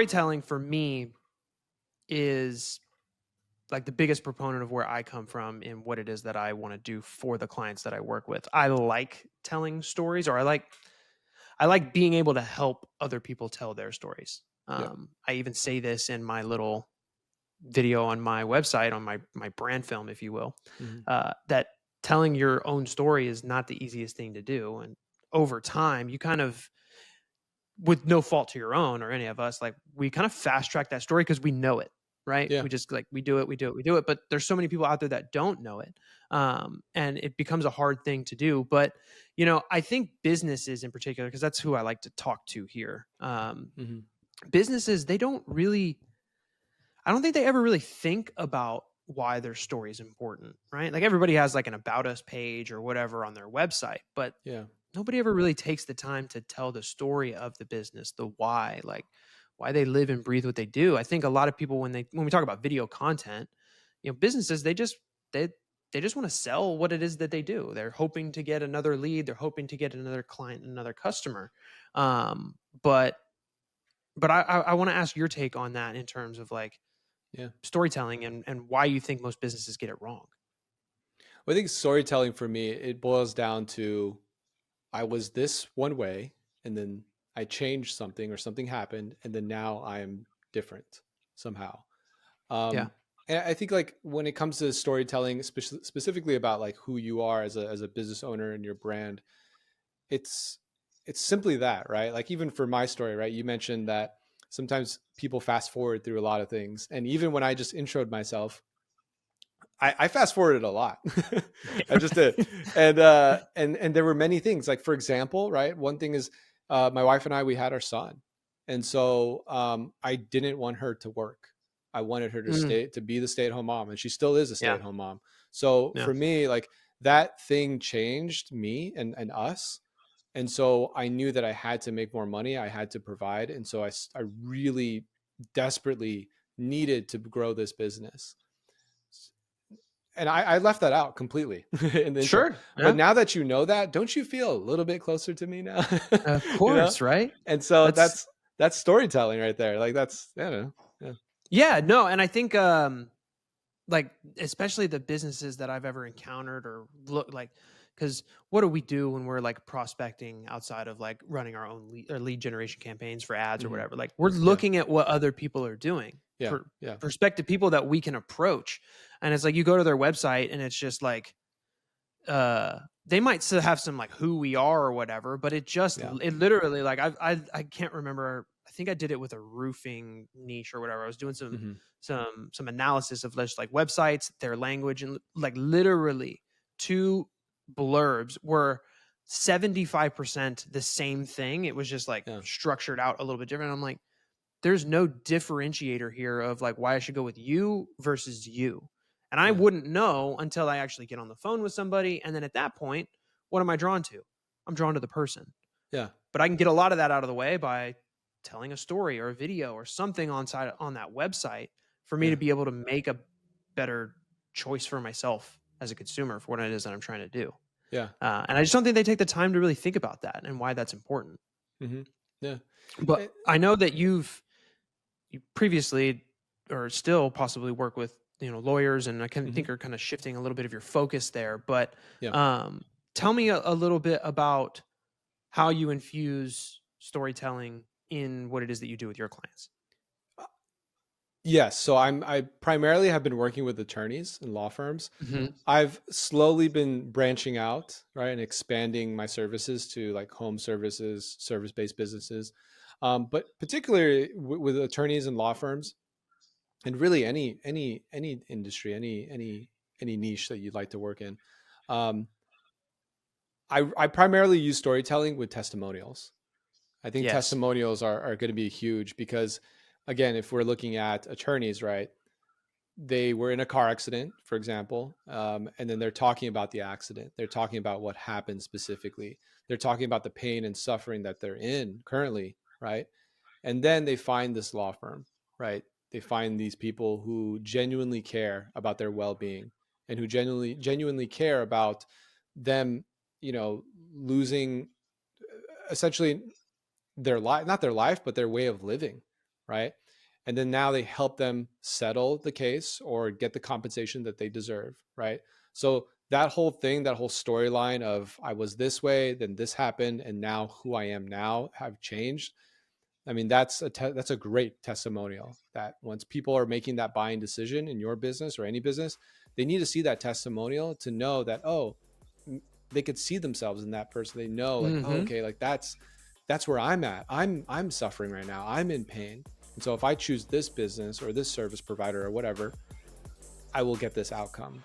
storytelling for me is like the biggest proponent of where I come from in what it is that I want to do for the clients that I work with. I like telling stories, or I like being able to help other people tell their stories. Yeah. I even say this in my little video on my website, on my brand film, if you will, Hmm. that telling your own story is not the easiest thing to do. And over time, you kind of, with no fault to your own or any of us, like we kind of fast track that story because we know it, right? Yeah. We just like we do it, we do it, we do it. But there's so many people out there that don't know it, and it becomes a hard thing to do. But I think businesses in particular, because that's who I like to talk to here. Hmm. Businesses, they don't really, I don't think they ever really think about why their story is important, right? Like everybody has like an about us page or whatever on their website, but Yeah. nobody ever really takes the time to tell the story of the business, the why, like why they live and breathe what they do. I think a lot of people when we talk about video content, businesses, they they just want to sell what it is that they do. They're hoping to get another lead, they're hoping to get another client, another customer. Um, but but I want to ask your take on that in terms of like Yeah. storytelling and why you think most businesses get it wrong. Well, I think storytelling for me, it boils down to I was this one way, and then I changed something or something happened, and then now I am different somehow. Yeah. Um, and I think like when it comes to storytelling, specifically about like who you are as a business owner and your brand, it's it's simply that, right? Like even for my story, right? You mentioned that sometimes people fast forward through a lot of things, and even when I just introed myself, I fast forwarded a lot. I just did. And there were many things. Like for example, right? One thing is my wife and I, we had our son. And so I didn't want her to work. I wanted her to Mm, stay to be the stay-at-home mom. And she still is a yeah. stay-at-home mom. So Yeah. for me, like that thing changed me and us. And so I knew that I had to make more money. I had to provide. And so I really desperately needed to grow this business, and I left that out completely in the intro. Sure. But Yeah. now that you know that, don't you feel a little bit closer to me now? Of you know? course, right? And so That's that's storytelling right there. Like that's I don't know. Yeah. Yeah, no, and I think like especially the businesses that I've ever encountered or look like, because what do we do when we're like prospecting outside of like running our own lead generation campaigns for ads or Hmm. whatever? Like we're Yeah. looking at what other people are doing, Yeah. Yeah. prospective people that we can approach. And it's like you go to their website and it's just like they might still have some like who we are or whatever, but Yeah. it literally like I can't remember. I think I did it with a roofing niche or whatever. I was doing Hmm. some analysis of just like websites, their language, and like literally two blurbs were 75% the same thing. It was just like Yeah. structured out a little bit different. I'm like, there's no differentiator here of like why I should go with you versus you. And I Yeah. wouldn't know until I actually get on the phone with somebody. And then at that point, what am I drawn to? I'm drawn to the person. Yeah. But I can get a lot of that out of the way by telling a story or a video or something on that website for me to Yeah. be able to make a better choice for myself as a consumer for what it is that I'm trying to do. Yeah. And I just don't think they take the time to really think about that and why that's important. Hmm. Yeah. But Eh, I know that you previously or still possibly work with lawyers, and I kind of mhm. think are kind of shifting a little bit of your focus there. But Yeah. tell me a little bit about how you infuse storytelling in what it is that you do with your clients. Yes. So I primarily have been working with attorneys and law firms. Hmm. I've slowly been branching out, right, and expanding my services to like home services, service-based businesses, but particularly with attorneys and law firms, and really any industry, any niche that you'd like to work in. Um, I primarily use storytelling with testimonials. I think Yes. testimonials are going to be huge because, again, if we're looking at attorneys, right, they were in a car accident, for example, and then they're talking about the accident. They're talking about what happened specifically. They're talking about the pain and suffering that they're in currently, right? And then they find this law firm, right? They find these people who genuinely care about their well-being and who genuinely care about them, losing essentially their life, not their life, but their way of living, right? And then now they help them settle the case or get the compensation that they deserve, right? So that whole thing, that whole storyline of I was this way, then this happened, and now who I am now have changed. I mean, that's a great testimonial that once people are making that buying decision in your business or any business, they need to see that testimonial to know that, oh, they could see themselves in that person. They know like, oh, Mhm. okay, like that's where I'm at. I'm suffering right now. I'm in pain. And so if I choose this business or this service provider or whatever, I will get this outcome.